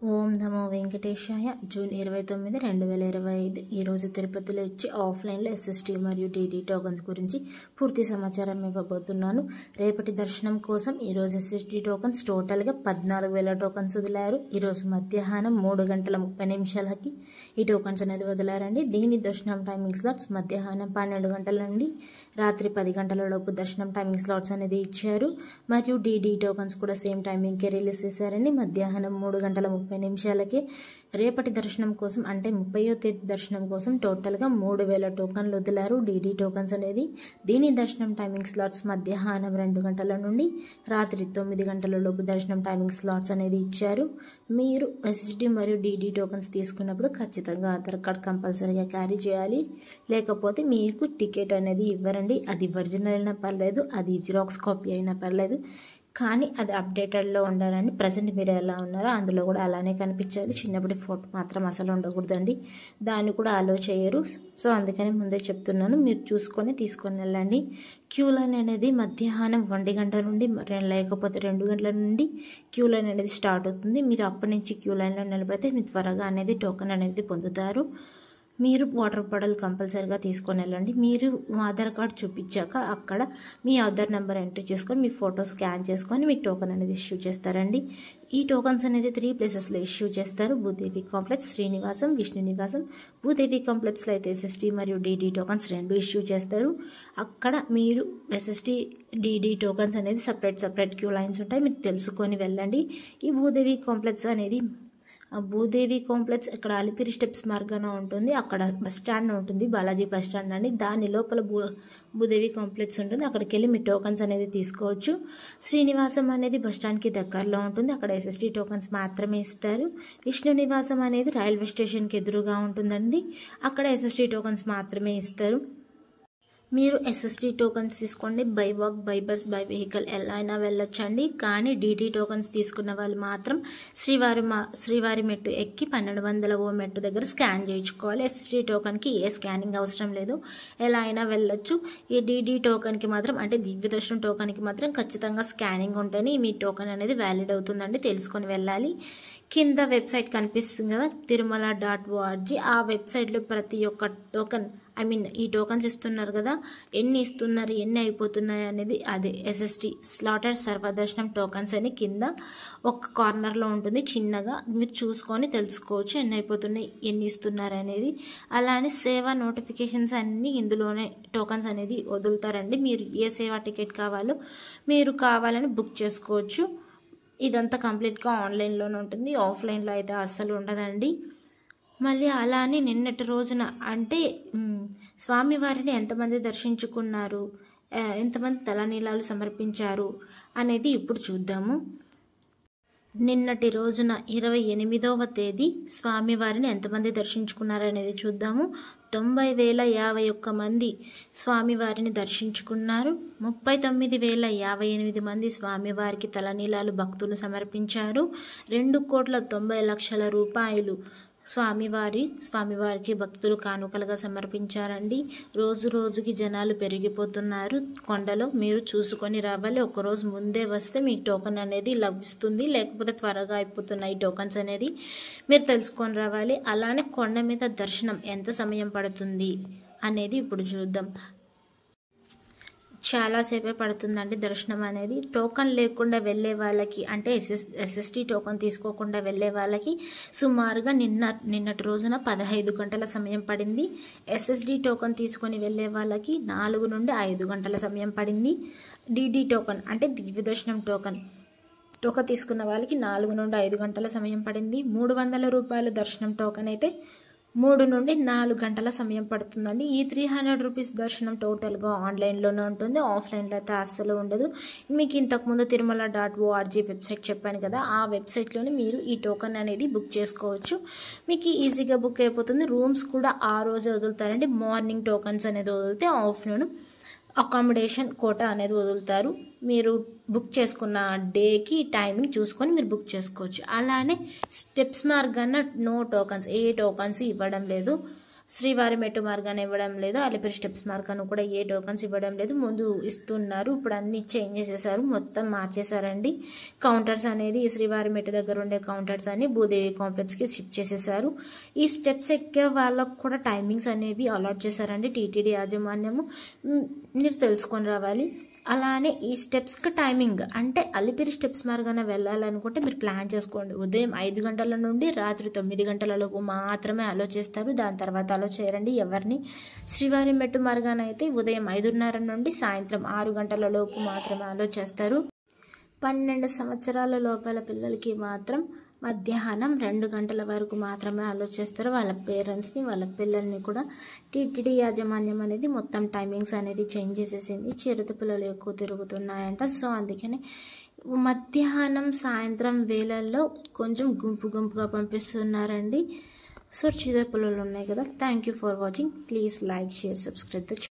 ఓం నమో వెంకటేశాయ. June 29, 2025 ఈరోజు తిరుపతిలో ఇచ్చే ఆఫ్లైన్లో ఎస్ఎస్టీ మరియు డీడీ టోకన్స్ గురించి పూర్తి సమాచారం ఇవ్వబోతున్నాను. రేపటి దర్శనం కోసం ఈరోజు ఎస్ఎస్టీ టోకన్స్ టోటల్గా 14,000 టోకన్స్ వదిలారు. ఈరోజు మధ్యాహ్నం 3:30 ఈ టోకన్స్ అనేది వదిలారండి. దీని దర్శనం టైమింగ్ స్లాట్స్ మధ్యాహ్నం 12 గంటల నుండి రాత్రి 10 గంటల లోపు దర్శనం టైమింగ్ స్లాట్స్ అనేది ఇచ్చారు. మరియు డీడీ టోకన్స్ కూడా సేమ్ టైమింగ్కే రిలీజ్ చేశారండి. మధ్యాహ్నం 3:30 రేపటి దర్శనం కోసం అంటే 30వ తేదీ దర్శనం కోసం టోటల్గా 3,000 టోకన్లు వదిలారు. డీడీ టోకన్స్ అనేది దీని దర్శనం టైమింగ్ స్లాట్స్ మధ్యాహ్నం 2 గంటల నుండి రాత్రి 9 గంటల లోపు దర్శనం టైమింగ్ స్లాట్స్ అనేది ఇచ్చారు. మీరు ఎస్ఎస్డి మరియు డీడీ టోకన్స్ తీసుకున్నప్పుడు ఖచ్చితంగా ఆధార్ కార్డ్ కంపల్సరీగా క్యారీ చేయాలి. లేకపోతే మీకు టికెట్ అనేది ఇవ్వరండి. అది ఒరిజినల్ అయినా పర్లేదు, అది జిరాక్స్ కాపీ అయినా పర్లేదు, కానీ అది అప్డేటెడ్లో ఉండాలండి. ప్రజెంట్ మీరు ఎలా ఉన్నారో అందులో కూడా అలానే కనిపించాలి. చిన్నప్పటి ఫోటో మాత్రం అసలు ఉండకూడదండి, దాన్ని కూడా అలో చేయరు. సో అందుకని ముందే చెప్తున్నాను, మీరు చూసుకొని తీసుకొని వెళ్ళండి. క్యూ లైన్ అనేది మధ్యాహ్నం 1 గంట నుండి లేకపోతే 2 గంటల నుండి క్యూ లైన్ అనేది స్టార్ట్ అవుతుంది. మీరు అప్పటి నుంచి క్యూ లైన్లో నిలబడితే మీరు త్వరగా అనేది టోకెన్ అనేది పొందుతారు. మీరు వాటర్ బాటిల్ కంపల్సరీగా తీసుకొని వెళ్ళండి. మీరు ఆధార్ కార్డ్ చూపించాక అక్కడ మీ ఆధార్ నెంబర్ ఎంటర్ చేసుకొని మీ ఫోటో స్కాన్ చేసుకొని మీకు టోకెన్ అనేది ఇష్యూ చేస్తారండి. ఈ టోకన్స్ అనేది 3 ప్లేసెస్లో ఇష్యూ చేస్తారు. భూదేవి కాంప్లెక్స్, శ్రీనివాసం, విష్ణు నివాసం. భూదేవి కాంప్లెక్స్లో అయితే ఎస్ఎస్టీ మరియు డీడీ టోకన్స్ 2 ఇష్యూ చేస్తారు. అక్కడ మీరు ఎస్ఎస్టీ డీడీ టోకన్స్ అనేది సపరేట్ క్యూ లైన్స్ ఉంటాయి, మీరు తెలుసుకొని వెళ్ళండి. ఈ భూదేవి కాంప్లెక్స్ అనేది భూదేవి కాంప్లెక్స్ ఇక్కడ అలిపిరి స్టెప్స్ మార్గాన ఉంటుంది. అక్కడ బస్ స్టాండ్ ఉంటుంది, బాలాజీ బస్ స్టాండ్ అని. దాని లోపల భూదేవి కాంప్లెక్స్ ఉంటుంది. అక్కడికి వెళ్ళి మీ టోకన్స్ అనేది తీసుకోవచ్చు. శ్రీనివాసం అనేది బస్ స్టాండ్కి దగ్గరలో ఉంటుంది. అక్కడ ఎస్ఎస్టీ టోకన్స్ మాత్రమే ఇస్తారు. విష్ణు నివాసం అనేది రైల్వే స్టేషన్కి ఎదురుగా ఉంటుందండి. అక్కడ ఎస్ఎస్టీ టోకన్స్ మాత్రమే ఇస్తారు. మీరు ఎస్ఎస్టీ టోకన్స్ తీసుకోండి. By walk, by bus, by vehicle ఎలా అయినా వెళ్ళొచ్చండి. కానీ డీడీ టోకన్స్ తీసుకున్న వాళ్ళు మాత్రం శ్రీవారి మెట్టు ఎక్కి 1200 మెట్టు దగ్గర స్కాన్ చేయించుకోవాలి. ఎస్ఎస్టీ టోకన్కి ఏ స్కానింగ్ అవసరం లేదు, ఎలా అయినా వెళ్ళొచ్చు. ఈ డీడీ టోకన్కి మాత్రం అంటే దివ్య దర్శనం టోకన్కి మాత్రం ఖచ్చితంగా స్కానింగ్ ఉంటేనే మీ టోకన్ అనేది వ్యాలిడ్ అవుతుందండి, తెలుసుకొని వెళ్ళాలి. కింద వెబ్సైట్ కనిపిస్తుంది కదా, tirumala.org. ఆ వెబ్సైట్లో ప్రతి ఒక్క టోకన్ ఈ టోకన్స్ ఇస్తున్నారు కదా, ఎన్ని ఇస్తున్నారు, ఎన్ని అయిపోతున్నాయి అనేది అదే ఎస్ఎస్టీ స్లాటెడ్ సర్వదర్శనం టోకన్స్ అని కింద ఒక కార్నర్లో ఉంటుంది. చిన్నగా మీరు చూసుకొని తెలుసుకోవచ్చు ఎన్ని అయిపోతున్నాయి, ఎన్ని ఇస్తున్నారు అనేది. అలానే సేవా నోటిఫికేషన్స్ అన్నీ ఇందులోనే టోకన్స్ అనేది వదులుతారండి. మీరు ఏ సేవా టికెట్ కావాలో మీరు కావాలని బుక్ చేసుకోవచ్చు. ఇదంతా కంప్లీట్గా ఆన్లైన్లోనే ఉంటుంది, ఆఫ్లైన్లో అయితే అస్సలు ఉండదండి. మళ్ళీ అలానే నిన్నటి రోజున అంటే స్వామివారిని ఎంతమంది దర్శించుకున్నారు, ఎంతమంది తలనీలాలు సమర్పించారు అనేది ఇప్పుడు చూద్దాము. నిన్నటి రోజున 28వ తేదీ స్వామివారిని ఎంతమంది దర్శించుకున్నారు అనేది చూద్దాము. 90,051 మంది స్వామివారిని దర్శించుకున్నారు. 39,058 మంది స్వామివారికి తలనీలాలు భక్తులు సమర్పించారు. 2,90,00,000 రూపాయలు స్వామివారికి భక్తులు కానుకలుగా సమర్పించారండి. రోజుకి జనాలు పెరిగిపోతున్నారు కొండలో, మీరు చూసుకొని రావాలి. ఒకరోజు ముందే వస్తే మీ టోకన్ అనేది లభిస్తుంది, లేకపోతే త్వరగా అయిపోతున్నాయి టోకన్స్ అనేది మీరు తెలుసుకొని రావాలి. అలానే కొండ మీద దర్శనం ఎంత సమయం పడుతుంది అనేది ఇప్పుడు చూద్దాం. చాలాసేపే పడుతుందండి దర్శనం అనేది. టోకన్ లేకుండా వెళ్ళే వాళ్ళకి అంటే ఎస్ఎస్టీ టోకన్ తీసుకోకుండా వెళ్ళే వాళ్ళకి సుమారుగా నిన్నటి రోజున 15 గంటల సమయం పడింది. ఎస్ఎస్డి టోకన్ తీసుకొని వెళ్ళే వాళ్ళకి 4 నుండి 5 గంటల సమయం పడింది. డీడీ టోకన్ అంటే దివ్య దర్శనం టోకన్ తీసుకున్న వాళ్ళకి 4 నుండి 5 గంటల సమయం పడింది. 300 రూపాయల దర్శనం టోకన్ అయితే 3 నుండి 4 గంటల సమయం పడుతుందండి. ఈ 300 రూపీస్ దర్శనం టోటల్గా ఆన్లైన్లోనే ఉంటుంది, ఆఫ్లైన్లో అయితే అస్సలు ఉండదు. మీకు ఇంతకుముందు tirumala.org వెబ్సైట్ చెప్పాను కదా, ఆ వెబ్సైట్లోనే మీరు ఈ టోకన్ అనేది బుక్ చేసుకోవచ్చు. మీకు ఈజీగా బుక్ అయిపోతుంది. రూమ్స్ కూడా ఆ రోజే వదులుతారండి. మార్నింగ్ టోకన్స్ అనేది వదిలితే ఆఫ్టర్నూన్ అకామిడేషన్ కోటా అనేది వదులుతారు. మీరు బుక్ చేసుకున్న డేకి టైమింగ్ చూసుకొని మీరు బుక్ చేసుకోవచ్చు. అలానే స్టెప్స్ మార్గాన నో టోకన్స్, ఏ టోకన్స్ ఇవ్వడం లేదు. శ్రీవారి మెట్టు మార్గాన్ని ఇవ్వడం లేదు, అలిపిరి స్టెప్స్ మార్గాన్ని కూడా ఏ టోకన్స్ ఇవ్వడం లేదు. ముందు ఇస్తున్నారు, ఇప్పుడు అన్ని చేంజ్ చేసేసారు, మొత్తం మార్చేశారండి. కౌంటర్స్ అనేది శ్రీవారి మెట్టు దగ్గర ఉండే కౌంటర్స్ అన్ని భూదేవి కాంప్లెక్స్కి షిఫ్ట్ చేసేసారు. ఈ స్టెప్స్ ఎక్కే వాళ్ళకు కూడా టైమింగ్స్ అనేవి అలాట్ చేశారండి టీటీడీ యాజమాన్యము, మీరు తెలుసుకొని రావాలి. అలానే ఈ స్టెప్స్కి టైమింగ్ అంటే అలిపిరి స్టెప్స్ మార్గాన వెళ్ళాలనుకుంటే మీరు ప్లాన్ చేసుకోండి. ఉదయం 5 గంటల నుండి రాత్రి 9 గంటలలోపు మాత్రమే అలో చేస్తారు, దాని తర్వాత అలో చేయరండి ఎవరిని. శ్రీవారి మెట్టు మార్గాన అయితే ఉదయం 5:30 నుండి సాయంత్రం 6 గంటలలోపు మాత్రమే అలో చేస్తారు. 12 సంవత్సరాల లోపల పిల్లలకి మాత్రం మధ్యాహ్నం 2 గంటల వరకు మాత్రమే అలో చేస్తారు. వాళ్ళ పేరెంట్స్ని వాళ్ళ పిల్లల్ని కూడా టీటీడీ యాజమాన్యం అనేది మొత్తం టైమింగ్స్ అనేది చేంజ్ చేసేసింది. చిరుత పిల్లలు ఎక్కువ తిరుగుతున్నాయంట, సో అందుకని మధ్యాహ్నం సాయంత్రం వేళల్లో కొంచెం గుంపుగా పంపిస్తున్నారండి. సో చిరుత పిల్లలు ఉన్నాయి కదా. Thank you for watching. Please like, share, subscribe the